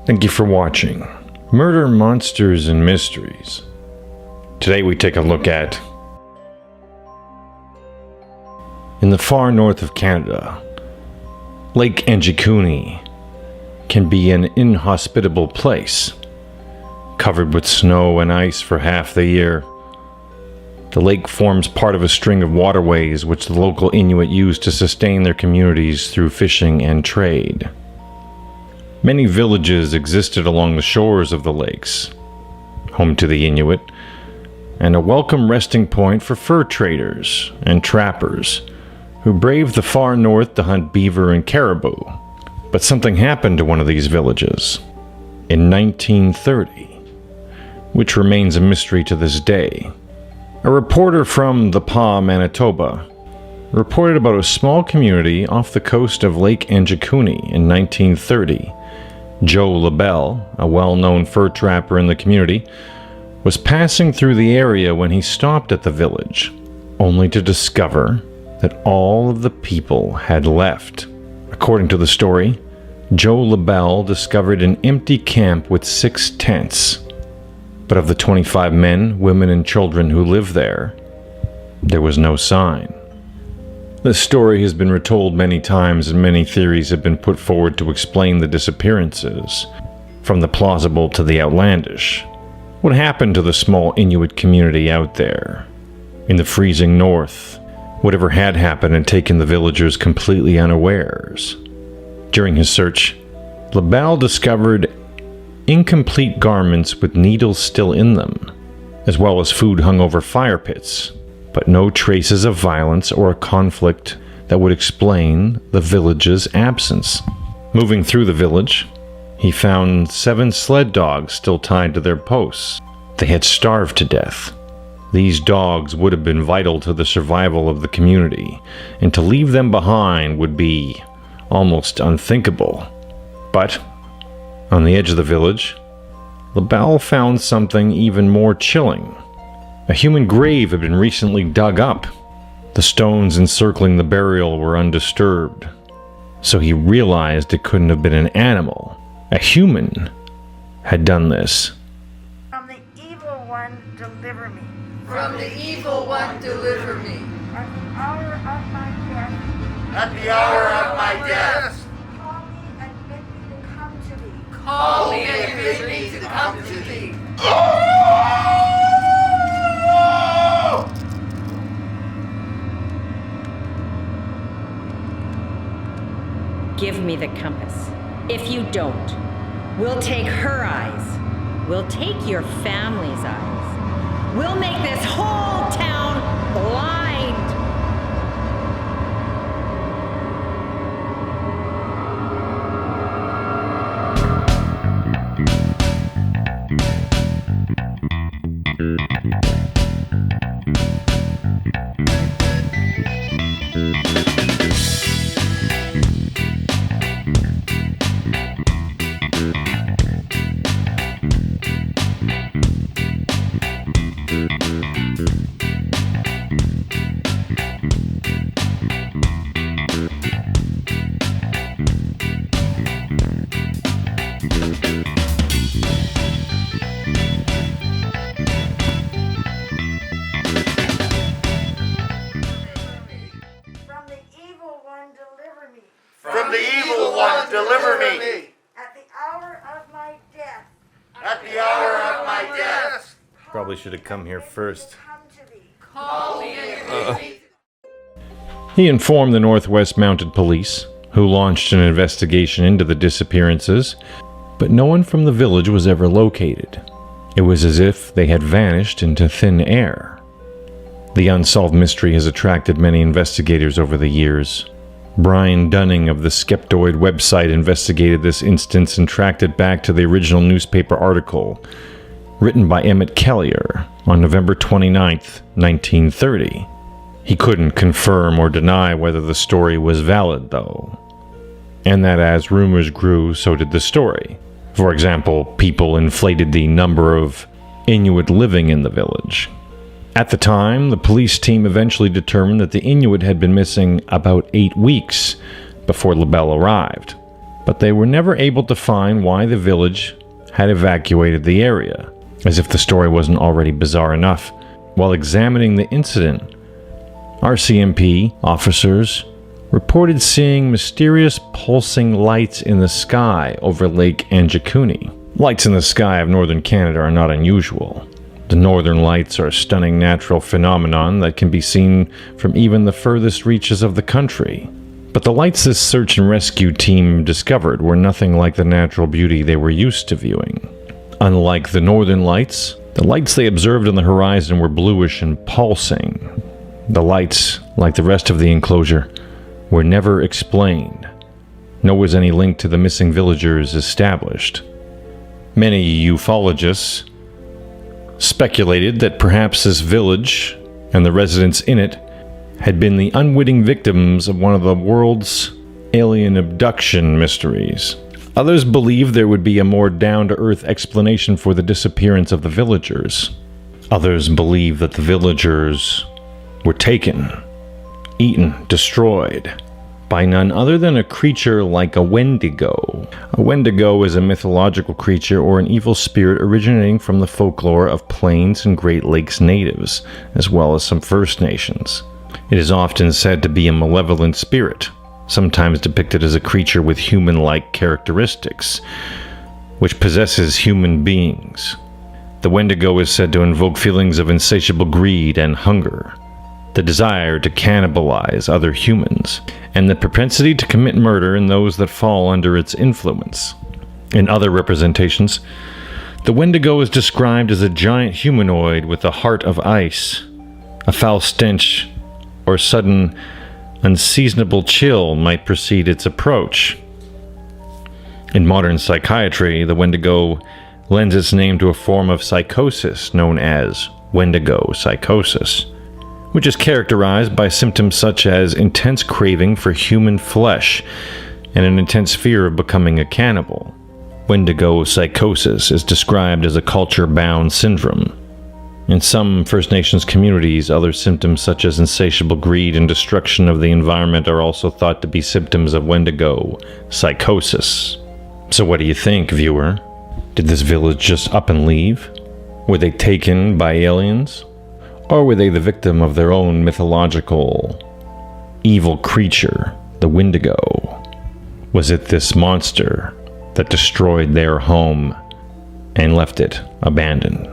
Thank you for watching Murder, Monsters, and Mysteries. Today we take a look at... In the far north of Canada, Lake Enjikuni can be an inhospitable place. Covered with snow and ice for half the year, the lake forms part of a string of waterways which the local Inuit use to sustain their communities through fishing and trade. Many villages existed along the shores of the lakes, home to the Inuit, and a welcome resting point for fur traders and trappers who braved the far north to hunt beaver and caribou. But something happened to one of these villages in 1930, which remains a mystery to this day. A reporter from the Pas, Manitoba, reported about a small community off the coast of Lake Enjikuni in 1930. Joe LaBelle, a well-known fur trapper in the community, was passing through the area when he stopped at the village, only to discover that all of the people had left. According to the story, Joe LaBelle discovered an empty camp with 6 tents. But of the 25 men, women, and children who lived there was no sign. This story has been retold many times, and many theories have been put forward to explain the disappearances, from the plausible to the outlandish. What happened to the small Inuit community out there, in the freezing north? Whatever had happened had taken the villagers completely unawares. During his search, LaBelle discovered incomplete garments with needles still in them, as well as food hung over fire pits, but no traces of violence or a conflict that would explain the village's absence. Moving through the village, he found 7 sled dogs still tied to their posts. They had starved to death. These dogs would have been vital to the survival of the community, and to leave them behind would be almost unthinkable. But on the edge of the village, LaBelle found something even more chilling. A human grave had been recently dug up. The stones encircling the burial were undisturbed, so he realized it couldn't have been an animal. A human had done this. From the evil one, deliver me. From the evil one, deliver me. At the hour of my death, At the hour of my death, call me and bid me to come to thee. call me and bid me to come to thee. Give me the compass. If you don't, we'll take her eyes. We'll take your family's eyes. We'll make this whole town blind. From the evil one, deliver me. At the hour of my death, At the hour of my death, Probably should have come here first. come to thee. call me and bid me. He informed the Northwest Mounted Police, who launched an investigation into the disappearances, but no one from the village was ever located. It was as if they had vanished into thin air. The unsolved mystery has attracted many investigators over the years. Brian Dunning of the Skeptoid website investigated this instance and tracked it back to the original newspaper article, written by Emmett Kellier on November 29, 1930. He couldn't confirm or deny whether the story was valid, though. And that as rumors grew, so did the story. For example, people inflated the number of Inuit living in the village. At the time, the police team eventually determined that the Inuit had been missing about 8 weeks before LaBelle arrived. but they were never able to find why the village had evacuated the area, as if the story wasn't already bizarre enough. While examining the incident, RCMP officers reported seeing mysterious pulsing lights in the sky over Lake Anjikuni. Lights in the sky of northern Canada are not unusual. The northern lights are a stunning natural phenomenon that can be seen from even the furthest reaches of the country. But the lights this search and rescue team discovered were nothing like the natural beauty they were used to viewing. Unlike the northern lights, the lights they observed on the horizon were bluish and pulsing. The lights, like the rest of the enclosure, were never explained, nor was any link to the missing villagers established. Many ufologists speculated that perhaps this village and the residents in it had been the unwitting victims of one of the world's alien abduction mysteries. Others believed there would be a more down-to-earth explanation for the disappearance of the villagers. Others believed that the villagers were taken, eaten, destroyed by none other than a creature like a Wendigo. A Wendigo is a mythological creature or an evil spirit originating from the folklore of Plains and Great Lakes natives, as well as some First Nations. It is often said to be a malevolent spirit, sometimes depicted as a creature with human-like characteristics, which possesses human beings. The Wendigo is said to invoke feelings of insatiable greed and hunger, the desire to cannibalize other humans, and the propensity to commit murder in those that fall under its influence. In other representations, the Wendigo is described as a giant humanoid with a heart of ice. A foul stench or sudden, unseasonable chill might precede its approach. In modern psychiatry, the Wendigo lends its name to a form of psychosis known as Wendigo psychosis, which is characterized by symptoms such as intense craving for human flesh and an intense fear of becoming a cannibal. Wendigo psychosis is described as a culture-bound syndrome. In some First Nations communities, other symptoms such as insatiable greed and destruction of the environment are also thought to be symptoms of Wendigo psychosis. So what do you think, viewer? Did this village just up and leave? Were they taken by aliens? Or were they the victim of their own mythological evil creature, the Wendigo? Was it this monster that destroyed their home and left it abandoned?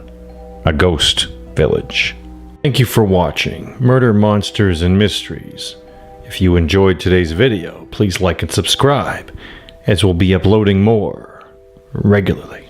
A ghost village. Thank you for watching Murder, Monsters, and Mysteries. If you enjoyed today's video, please like and subscribe, as we'll be uploading more regularly.